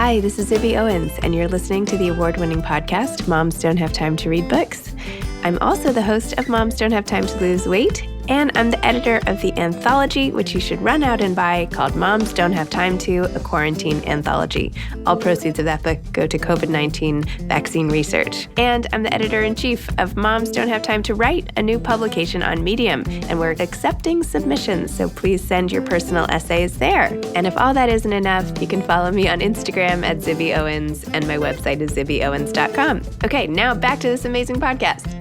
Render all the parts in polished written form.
Hi, this is Zibby Owens, and you're listening to the award-winning podcast, Moms Don't Have Time to Read Books. I'm also the host of Moms Don't Have Time to Lose Weight, and I'm the editor of the anthology, which you should run out and buy, called Moms Don't Have Time to, a quarantine anthology. All proceeds of that book go to COVID-19 vaccine research. And I'm the editor-in-chief of Moms Don't Have Time to Write, a new publication on Medium, and we're accepting submissions, so please send your personal essays there. And if all that isn't enough, you can follow me on Instagram at Zibby Owens, and my website is zibbyowens.com. Okay, now back to this amazing podcast.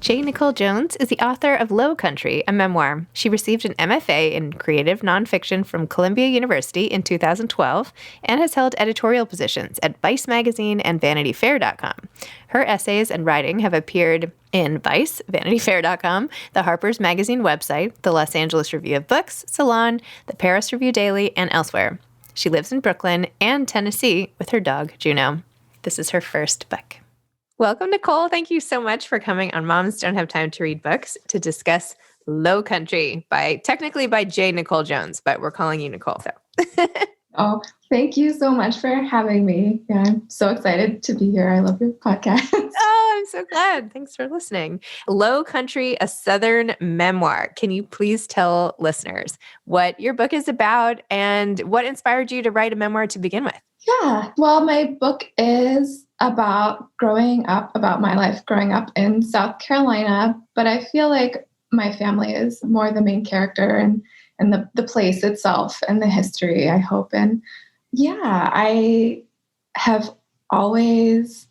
Nicole Jones is the author of Low Country, a memoir. She received an MFA in creative nonfiction from Columbia University in 2012 and has held editorial positions at Vice Magazine and VanityFair.com. Her essays and writing have appeared in Vice, VanityFair.com, the Harper's Magazine website, the Los Angeles Review of Books, Salon, the Paris Review Daily, and elsewhere. She lives in Brooklyn and Tennessee with her dog, Juno. This is her first book. Welcome, Nicole. Thank you so much for coming on Moms Don't Have Time to Read Books to discuss Low Country technically by J. Nicole Jones, but we're calling you Nicole. So. Oh, thank you so much for having me. Yeah, I'm so excited to be here. I love your podcast. Oh, I'm so glad. Thanks for listening. Low Country, a Southern memoir. Can you please tell listeners what your book is about and what inspired you to write a memoir to begin with? Yeah, well, my book is about my life growing up in South Carolina, but I feel like my family is more the main character and the place itself and the history, I hope. And yeah, I have always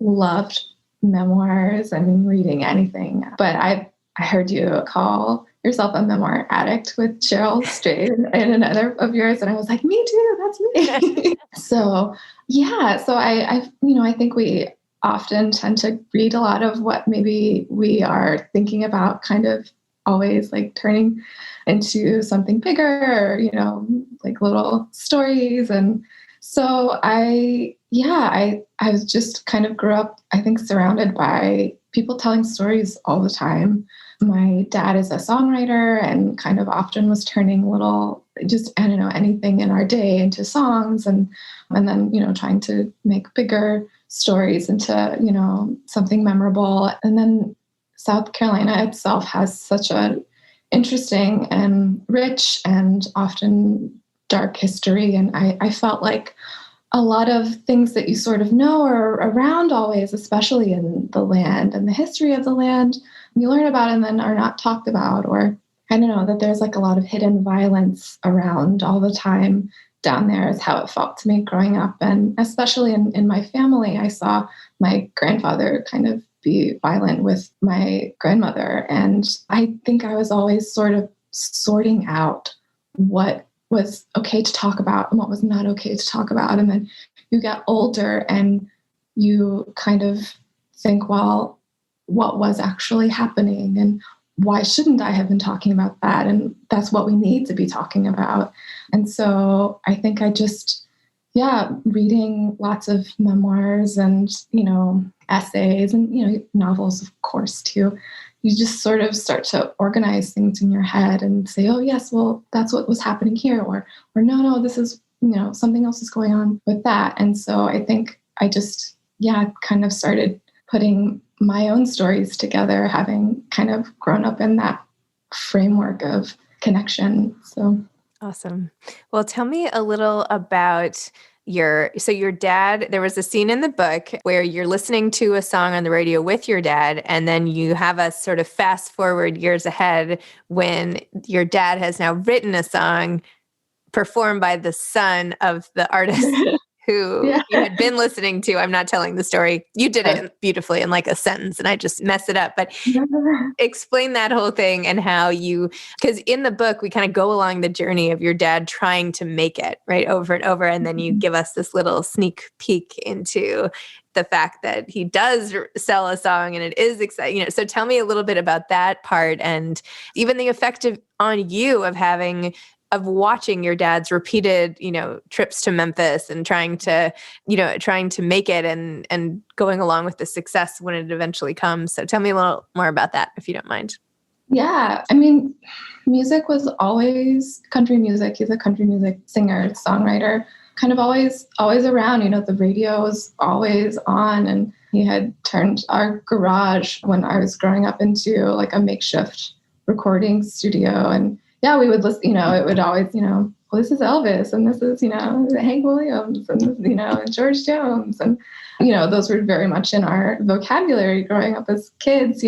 loved memoirs. I mean, reading anything, but I heard you call yourself a memoir addict with Cheryl Strayed in another of yours. And I was like, me too, that's me. So I think we often tend to read a lot of what maybe we are thinking about kind of always like turning into something bigger, or, like little stories. And so I was just kind of grew up, I think, surrounded by people telling stories all the time. My dad is a songwriter and kind of often was turning little, anything in our day into songs and then, trying to make bigger stories into, something memorable. And then South Carolina itself has such an interesting and rich and often dark history. And I felt like a lot of things that you sort of know are around always, especially in the land and the history of the land, you learn about and then are not talked about, or I don't know, that there's like a lot of hidden violence around all the time down there is how it felt to me growing up. And especially in my family, I saw my grandfather kind of be violent with my grandmother. And I think I was always sort of sorting out what was okay to talk about and what was not okay to talk about. And then you get older and you kind of think, well, what was actually happening and why shouldn't I have been talking about that? And that's what we need to be talking about. And so I think I just, reading lots of memoirs and, essays and, novels, of course, too. You just sort of start to organize things in your head and say, oh, yes, well, that's what was happening here. Or no, this is, something else is going on with that. And so I think I just, kind of started putting my own stories together, having kind of grown up in that framework of connection. So awesome. Well, tell me a little about your dad. There was a scene in the book where you're listening to a song on the radio with your dad, and then you have us sort of fast forward years ahead when your dad has now written a song performed by the son of the artist who you had been listening to. I'm not telling the story. You did it beautifully in like a sentence and I just messed it up. But explain that whole thing and how because in the book, we kind of go along the journey of your dad trying to make it right over and over. And then you give us this little sneak peek into the fact that he does sell a song and it is exciting. So tell me a little bit about that part and even the effect on you of watching your dad's repeated, trips to Memphis and trying to make it and going along with the success when it eventually comes. So tell me a little more about that, if you don't mind. Yeah. I mean, music was always country music. He's a country music singer, songwriter, kind of always around. The radio was always on, and he had turned our garage when I was growing up into like a makeshift recording studio. And yeah, we would listen, it would always, well, this is Elvis, and this is, Hank Williams, and and George Jones. And, those were very much in our vocabulary growing up as kids,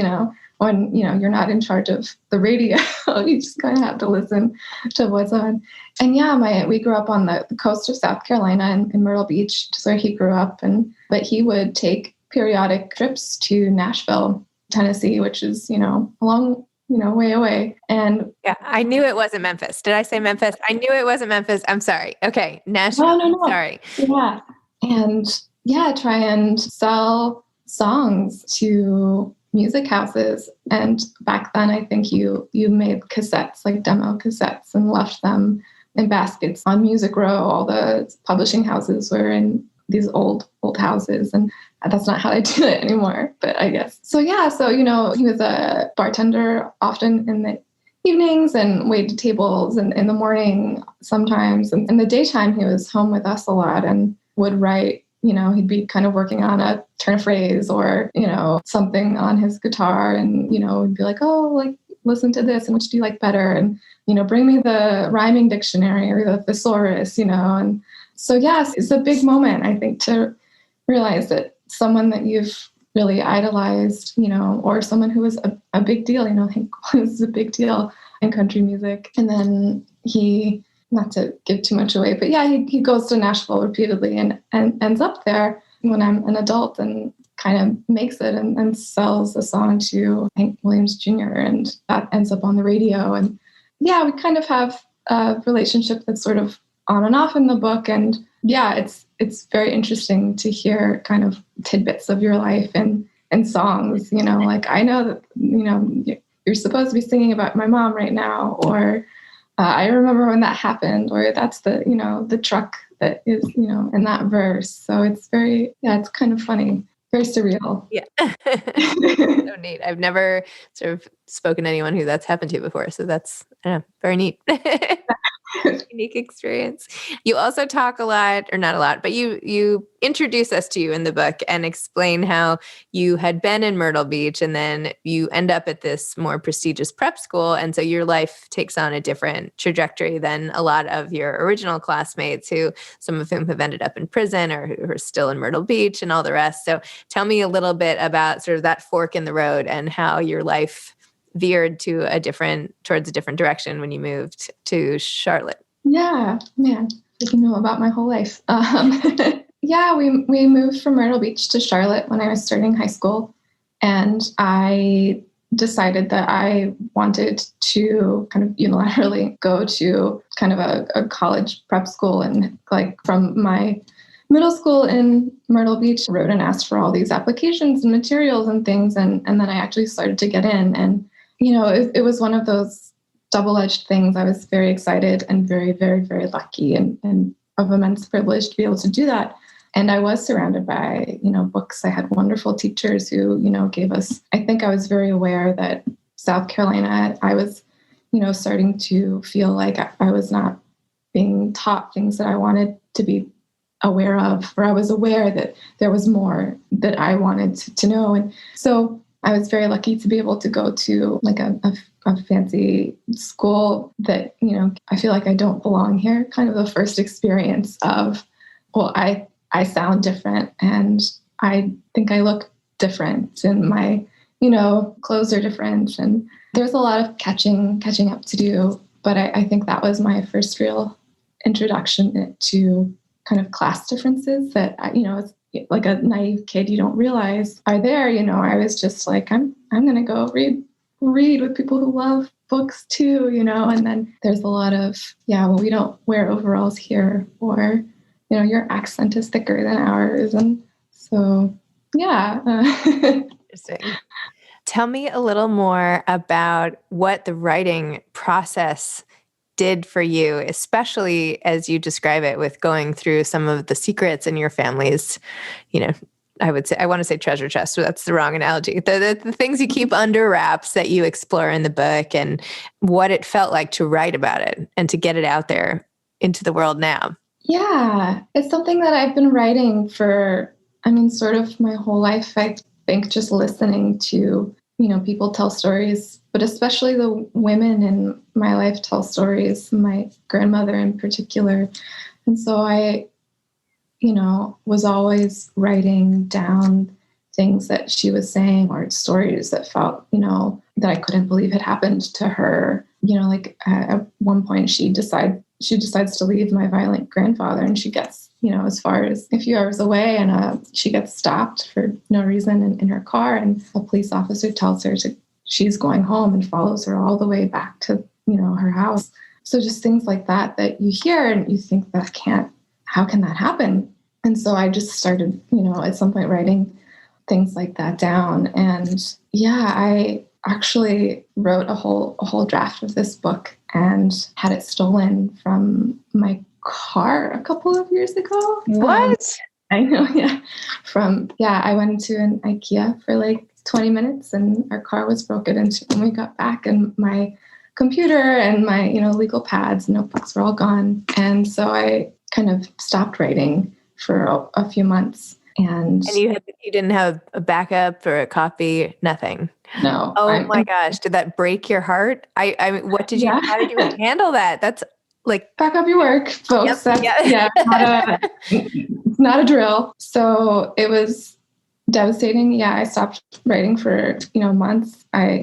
when, you're not in charge of the radio, you just kind of have to listen to what's on. And yeah, we grew up on the coast of South Carolina in Myrtle Beach, just where he grew up. But he would take periodic trips to Nashville, Tennessee, which is, a long, way away. And yeah, I knew it wasn't Memphis. Did I say Memphis? I knew it wasn't Memphis. I'm sorry. Okay. Nashville. No. Sorry. Yeah. And yeah, try and sell songs to music houses. And back then, I think you made cassettes, like demo cassettes, and left them in baskets on Music Row. All the publishing houses were in these old houses, and that's not how I do it anymore, but I guess. So yeah, he was a bartender often in the evenings and waited tables, and in the morning sometimes. And in the daytime, he was home with us a lot and would write. He'd be kind of working on a turn of phrase or, something on his guitar, and, would be like, oh, like, listen to this, and which do you like better? And, bring me the rhyming dictionary or the thesaurus, and so, yes, it's a big moment, I think, to realize that someone that you've really idolized, or someone who was a big deal, Hank was a big deal in country music. And then he, not to give too much away, but yeah, he goes to Nashville repeatedly and ends up there when I'm an adult and kind of makes it and sells a song to Hank Williams Jr. And that ends up on the radio. And yeah, we kind of have a relationship that's sort of on and off in the book. And yeah, it's very interesting to hear kind of tidbits of your life and songs, like I know that, you're supposed to be singing about my mom right now, or I remember when that happened, or that's the truck that is, in that verse. So it's it's kind of funny, very surreal. Yeah. So neat. I've never sort of spoken to anyone who that's happened to before. So that's very neat. Unique experience. You also talk a lot, or not a lot, but you introduce us to you in the book and explain how you had been in Myrtle Beach and then you end up at this more prestigious prep school. And so your life takes on a different trajectory than a lot of your original classmates, some of whom have ended up in prison or who are still in Myrtle Beach and all the rest. So tell me a little bit about sort of that fork in the road and how your life veered towards a different direction when you moved to Charlotte. Yeah, man, you know about my whole life. Yeah, we moved from Myrtle Beach to Charlotte when I was starting high school, and I decided that I wanted to kind of unilaterally go to kind of a college prep school. And like from my middle school in Myrtle Beach, wrote and asked for all these applications and materials and things, and then I actually started to get in. And it was one of those double-edged things. I was very excited and very, very, very lucky and of immense privilege to be able to do that. And I was surrounded by, books. I had wonderful teachers who, gave us, I think I was very aware that South Carolina, I was, starting to feel like I was not being taught things that I wanted to be aware of, or I was aware that there was more that I wanted to know. And so I was very lucky to be able to go to like a fancy school that, I feel like I don't belong here. Kind of the first experience of, well, I sound different and I think I look different and my, clothes are different. And there's a lot of catching up to do. But I think that was my first real introduction to kind of class differences that, as like a naive kid, you don't realize are there. I was just like, I'm going to go read with people who love books too, and then there's a lot of, well, we don't wear overalls here, or, your accent is thicker than ours. And so, yeah. Interesting. Tell me a little more about what the writing process did for you, especially as you describe it with going through some of the secrets in your family's, I want to say treasure chest, but that's the wrong analogy. The things you keep under wraps that you explore in the book, and what it felt like to write about it and to get it out there into the world now. Yeah, it's something that I've been writing for, I mean, sort of my whole life. I think just listening to, people tell stories, but especially the women in my life tell stories, my grandmother in particular. And so I, was always writing down things that she was saying or stories that felt, that I couldn't believe had happened to her. Like at one point she decides to leave my violent grandfather, and she gets, as far as a few hours away, and she gets stopped for no reason in her car, and a police officer tells her she's going home and follows her all the way back to, her house. So just things like that you hear and you think how can that happen? And so I just started, at some point writing things like that down. And yeah, I actually wrote a whole draft of this book and had it stolen from my car a couple of years ago. What? I know, yeah. I went into an IKEA for like 20 minutes and our car was broken into when we got back, and my computer and my, legal pads, notebooks were all gone. And so I kind of stopped writing for a few months. And you didn't have a backup or a copy, nothing. No. Oh my gosh. Did that break your heart? I mean, how did you handle that? That's like, back up your work, folks. Yep, not a drill. So it was devastating. Yeah. I stopped writing for, months. I,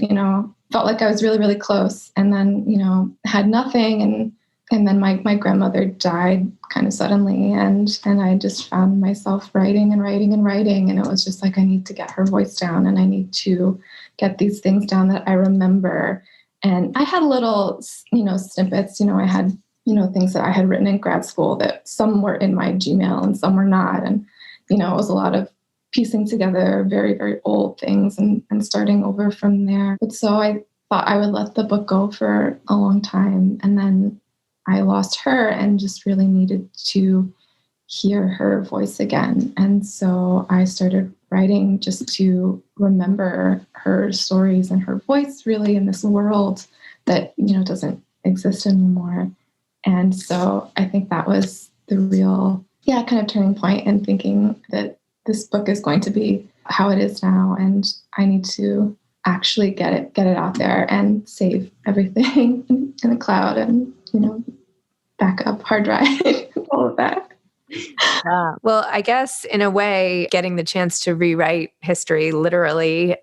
felt like I was really, really close, and then, had nothing. And then my grandmother died kind of suddenly, and I just found myself writing and writing and writing. And it was just like, I need to get her voice down, and I need to get these things down that I remember. And I had little, snippets, I had, things that I had written in grad school that some were in my Gmail and some were not. And, it was a lot of piecing together very, very old things and starting over from there. But so I thought I would let the book go for a long time. And then I lost her and just really needed to hear her voice again. And so I started writing just to remember her stories and her voice really in this world that, doesn't exist anymore. And so I think that was the real, kind of turning point in thinking that this book is going to be how it is now. And I need to actually get it out there and save everything in the cloud and, backup hard drive, all of that. Well, I guess in a way, getting the chance to rewrite history literally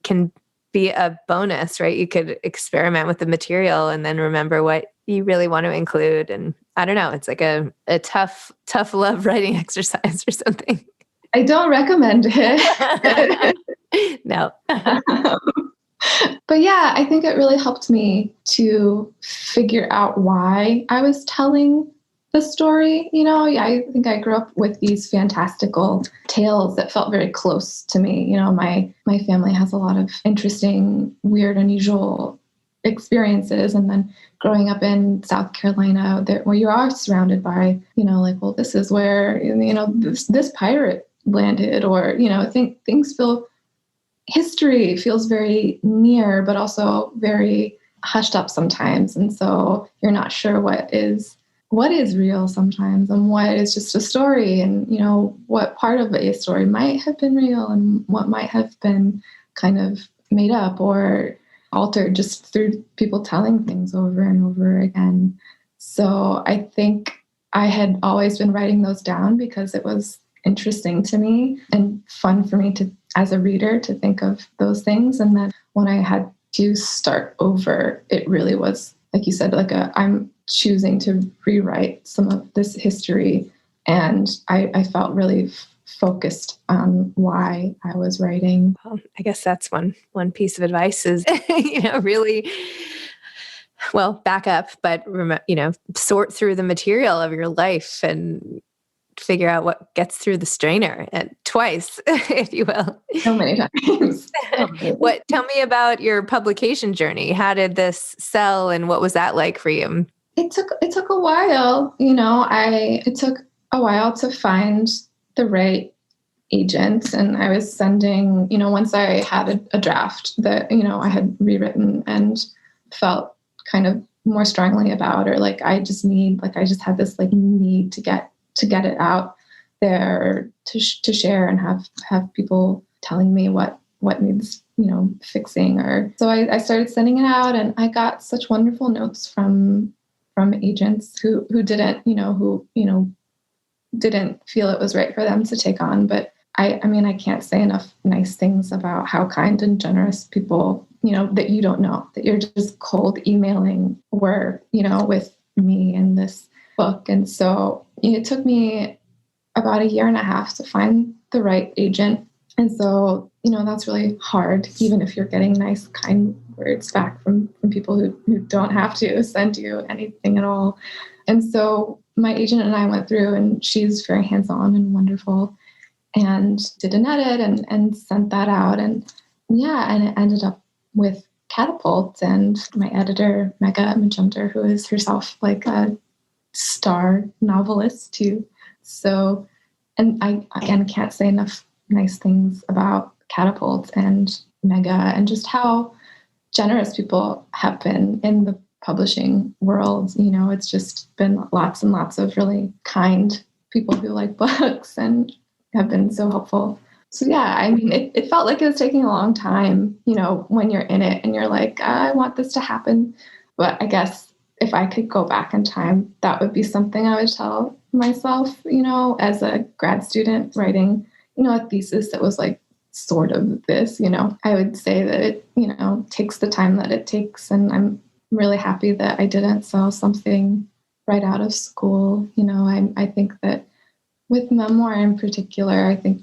can be a bonus, right? You could experiment with the material and then remember what you really want to include. And I don't know, it's like a tough love writing exercise or something. I don't recommend it. No. But yeah, I think it really helped me to figure out why I was telling the story. I think I grew up with these fantastical tales that felt very close to me. My family has a lot of interesting, weird, unusual experiences. And then growing up in South Carolina, where you are surrounded by, this is where, this pirate landed, or, things feel, history feels very near, but also very hushed up sometimes. And so you're not sure what is real sometimes and what is just a story, and, what part of a story might have been real and what might have been kind of made up or altered just through people telling things over and over again. So I think I had always been writing those down because it was interesting to me and fun for me to, as a reader, to think of those things. And then when I had to start over, it really was, like you said, I'm choosing to rewrite some of this history. And I felt really focused on why I was writing. Well, I guess that's one piece of advice is, really, well, back up, but, sort through the material of your life and figure out what gets through the strainer, and twice, if you will. So many times. Tell me about your publication journey. How did this sell and what was that like for you? It took a while, it took a while to find the right agent. And I was sending, once I had a draft that, I had rewritten and felt kind of more strongly about, or I just had this need to get to get it out there to share and have people telling me what needs, fixing. Or so I started sending it out, and I got such wonderful notes from agents who didn't, didn't feel it was right for them to take on. But I mean, I can't say enough nice things about how kind and generous people, that you don't know, that you're just cold emailing were, with me in this book. And so it took me about 1.5 years to find the right agent. And so, that's really hard, even if you're getting nice, kind words back from people who don't have to send you anything at all. And so my agent and I went through, and she's very hands-on and wonderful, and did an edit and sent that out. And it ended up with Catapult, and my editor, Megha Magenter, who is herself like a star novelist too. So, and I, again, can't say enough nice things about Catapult and Megha, and just how generous people have been in the publishing world. It's just been lots and lots of really kind people who like books and have been so helpful. So yeah, I mean, it felt like it was taking a long time, when you're in it and you're like, I want this to happen. But I guess if I could go back in time, that would be something I would tell myself, as a grad student writing, a thesis that was like sort of this, I would say that it, takes the time that it takes. And I'm really happy that I didn't sell something right out of school. I think that with memoir in particular, I think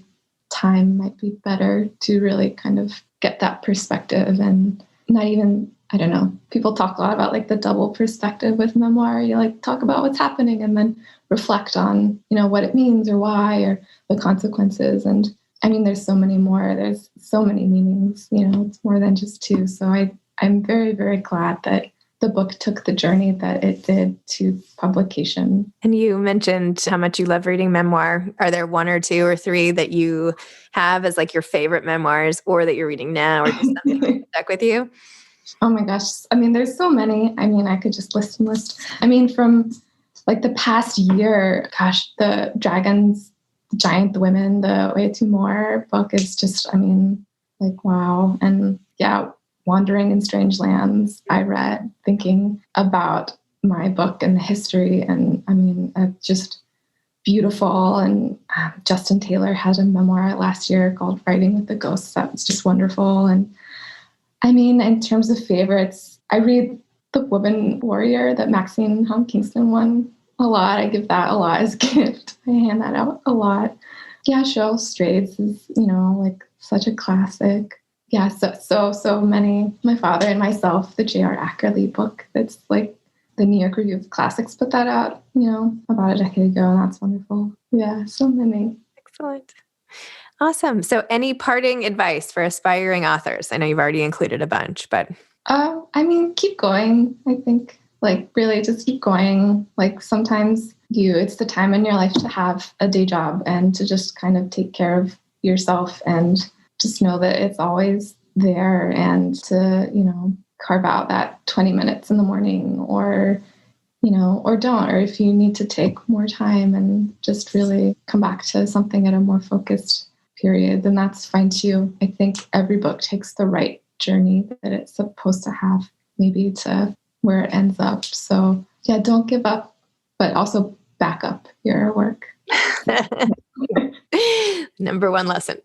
time might be better to really kind of get that perspective, and not even, I don't know, people talk a lot about like the double perspective with memoir. You like talk about what's happening and then reflect on, what it means or why or the consequences. And I mean, there's so many more, there's so many meanings, it's more than just two. So I'm very, very glad that the book took the journey that it did to publication. And you mentioned how much you love reading memoir. Are there 1 or 2 or 3 that you have as like your favorite memoirs, or that you're reading now, or just something that stuck with you? Oh my gosh. I mean, there's so many. I mean, I could just list and list. I mean, from like the past year, gosh, the Dragons, the Giant, the Women, the Way to More book is just, I mean, like, wow. And yeah, Wandering in Strange Lands, I read thinking about my book and the history. And I mean, just beautiful. And Justin Taylor had a memoir last year called Writing with the Ghosts. That was just wonderful. And I mean, in terms of favorites, I read The Woman Warrior that Maxine Hong Kingston won a lot. I give that a lot as a gift. I hand that out a lot. Yeah, Cheryl Strayed's is, like such a classic. Yeah, so many. My Father and Myself, the J.R. Ackerley book, that's like the New York Review of Classics put that out, about a decade ago, and that's wonderful. Yeah, so many. Excellent. Awesome. So any parting advice for aspiring authors? I know you've already included a bunch, but. I mean, keep going. I think like really just keep going. Like sometimes it's the time in your life to have a day job and to just kind of take care of yourself, and just know that it's always there, and to, carve out that 20 minutes in the morning, or, or don't, or if you need to take more time and just really come back to something at a more focused period, then that's fine too. I think every book takes the right journey that it's supposed to have, maybe to where it ends up. So yeah, don't give up, but also back up your work. Number 1 lesson.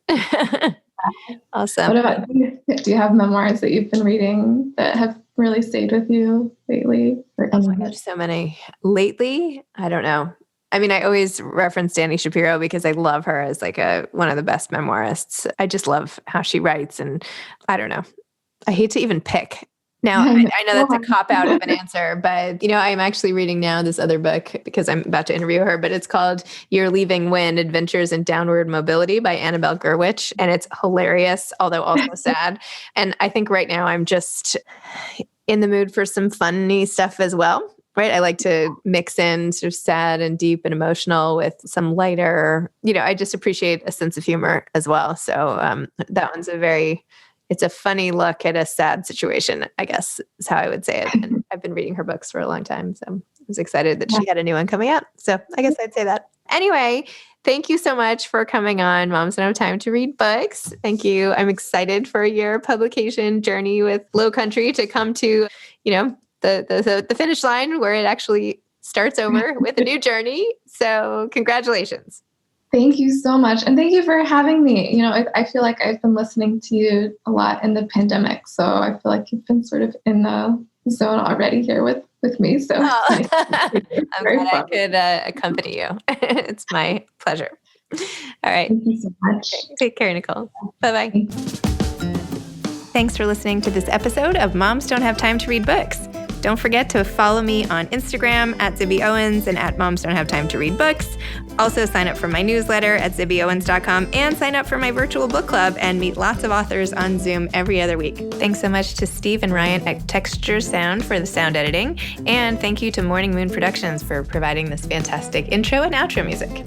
Awesome. What about you? Do you have memoirs that you've been reading that have really stayed with you lately? Oh my gosh, so many. Lately, I don't know. I mean, I always reference Dani Shapiro because I love her as like one of the best memoirists. I just love how she writes, and I don't know. I hate to even pick. Now, I know that's a cop-out of an answer, but, I'm actually reading now this other book because I'm about to interview her, but it's called You're Leaving When: Adventures in Downward Mobility by Annabelle Gurwitch. And it's hilarious, although also sad. And I think right now I'm just in the mood for some funny stuff as well, right? I like to mix in sort of sad and deep and emotional with some lighter, I just appreciate a sense of humor as well. So that one's it's a funny look at a sad situation, I guess is how I would say it. And I've been reading her books for a long time. So I was excited that she had a new one coming out. So I guess I'd say that. Anyway, thank you so much for coming on Moms Don't Have Time to Read Books. Thank you. I'm excited for your publication journey with Low Country to come to, the finish line where it actually starts over with a new journey. So congratulations. Thank you so much. And thank you for having me. I feel like I've been listening to you a lot in the pandemic. So I feel like you've been sort of in the zone already here with me. So I'm glad I could accompany you. It's my pleasure. All right. Thank you so much. Okay. Take care, Nicole. Bye-bye. Thanks for listening to this episode of Moms Don't Have Time to Read Books. Don't forget to follow me on Instagram at Zibby Owens and at Moms Don't Have Time to Read Books. Also sign up for my newsletter at zibbyowens.com and sign up for my virtual book club and meet lots of authors on Zoom every other week. Thanks so much to Steve and Ryan at Texture Sound for the sound editing. And thank you to Morning Moon Productions for providing this fantastic intro and outro music.